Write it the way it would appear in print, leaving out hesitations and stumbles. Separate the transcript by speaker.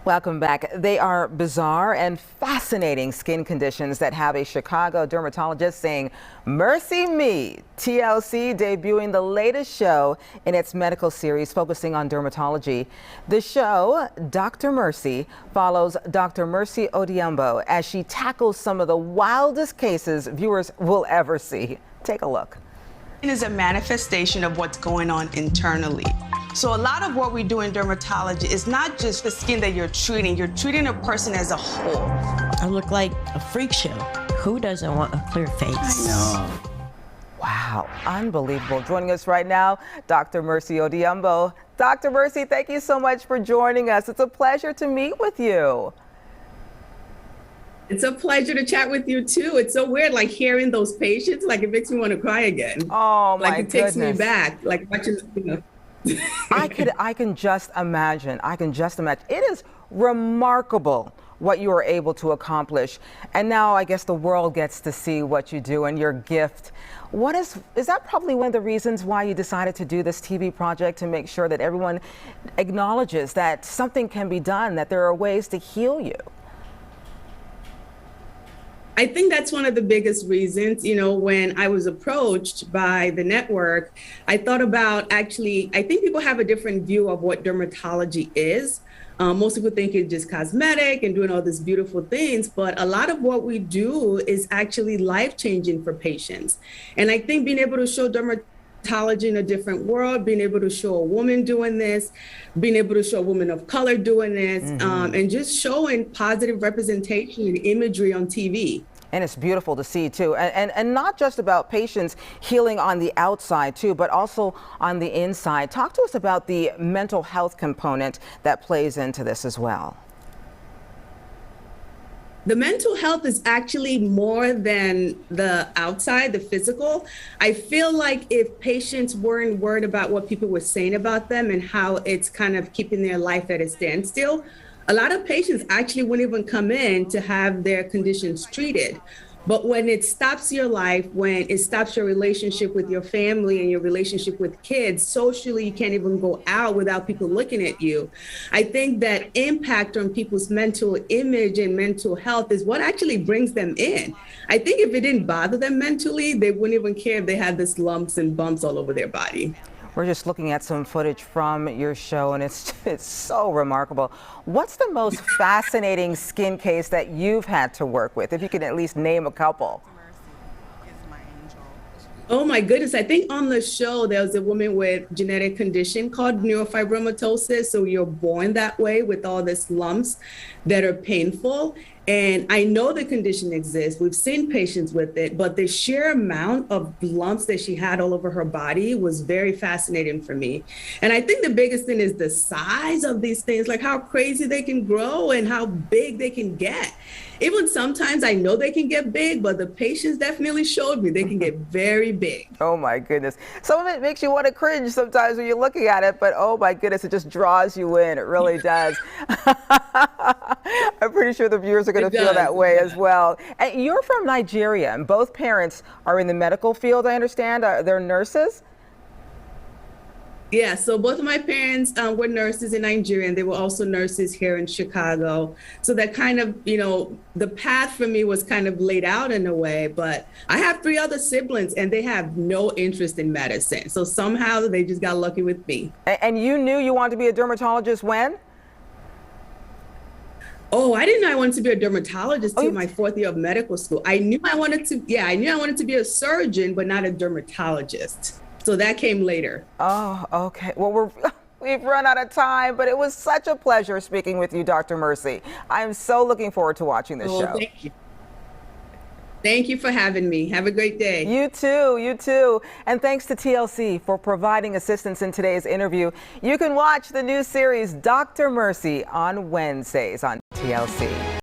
Speaker 1: Welcome back. They are bizarre and fascinating skin conditions that have a Chicago dermatologist saying, "Mercy me." TLC debuting the latest show in its medical series focusing on dermatology. The show, Dr. Mercy, follows Dr. Mercy Odueyungbo as she tackles some of the wildest cases viewers will ever see. Take a look.
Speaker 2: It is a manifestation of what's going on internally. So a lot of what we do in dermatology is not just the skin that you're treating a person as a whole.
Speaker 3: I look like a freak show. Who doesn't want a clear face?
Speaker 2: I know.
Speaker 1: Wow, unbelievable. Joining us right now, Dr. Mercy Odueyungbo. Dr. Mercy, thank you so much for joining us. It's a pleasure to meet with you.
Speaker 4: It's a pleasure to chat with you too. It's so weird, like hearing those patients, like it makes me want to cry again.
Speaker 1: Oh my
Speaker 4: Like it takes me
Speaker 1: goodness.
Speaker 4: back, like watching, you know.
Speaker 1: I can just imagine. It is remarkable what you are able to accomplish. And now I guess the world gets to see what you do and your gift. Is that probably one of the reasons why you decided to do this TV project, to make sure that everyone acknowledges that something can be done, that there are ways to heal you?
Speaker 4: I think that's one of the biggest reasons. You know, when I was approached by the network, I thought about I think people have a different view of what dermatology is. Most people think it's just cosmetic and doing all these beautiful things, but a lot of what we do is actually life-changing for patients. And I think being able to show dermatology in a different world, being able to show a woman doing this, being able to show a woman of color doing this, and just showing positive representation and imagery on TV.
Speaker 1: And it's beautiful to see too. And not just about patients healing on the outside too, but also on the inside. Talk to us about the mental health component that plays into this as well.
Speaker 4: The mental health is actually more than the outside, the physical. I feel like if patients weren't worried about what people were saying about them and how it's kind of keeping their life at a standstill, a lot of patients actually wouldn't even come in to have their conditions treated. But when it stops your life, when it stops your relationship with your family and your relationship with kids, socially, you can't even go out without people looking at you. I think that impact on people's mental image and mental health is what actually brings them in. I think if it didn't bother them mentally, they wouldn't even care if they had this lumps and bumps all over their body.
Speaker 1: We're just looking at some footage from your show, and it's so remarkable. What's the most fascinating skin case that you've had to work with, if you can at least name a couple?
Speaker 4: Oh my goodness. I think on the show, there was a woman with genetic condition called neurofibromatosis. So you're born that way with all these lumps that are painful. And I know the condition exists. We've seen patients with it, but the sheer amount of lumps that she had all over her body was very fascinating for me. And I think the biggest thing is the size of these things, like how crazy they can grow and how big they can get. Even sometimes I know they can get big, but the patients definitely showed me they can get very big.
Speaker 1: Oh my goodness. Some of it makes you want to cringe sometimes when you're looking at it, but oh my goodness, it just draws you in. It really does. I'm pretty sure the viewers are going to feel that way as well. And you're from Nigeria, and both parents are in the medical field, I understand. They're nurses?
Speaker 4: Yeah, so both of my parents were nurses in Nigeria, and they were also nurses here in Chicago. So that kind of, you know, the path for me was kind of laid out in a way, but I have 3 other siblings and they have no interest in medicine. So somehow they just got lucky with me.
Speaker 1: And you knew you wanted to be a dermatologist when?
Speaker 4: Oh, I didn't know I wanted to be a dermatologist till my 4th year of medical school. I knew I wanted to be a surgeon, but not a dermatologist. So that came later.
Speaker 1: Oh, okay. Well, we've run out of time, but it was such a pleasure speaking with you, Dr. Mercy. I am so looking forward to watching this show.
Speaker 4: Thank you. Thank you for having me. Have a great day.
Speaker 1: You too, you too. And thanks to TLC for providing assistance in today's interview. You can watch the new series, Dr. Mercy, on Wednesdays on TLC.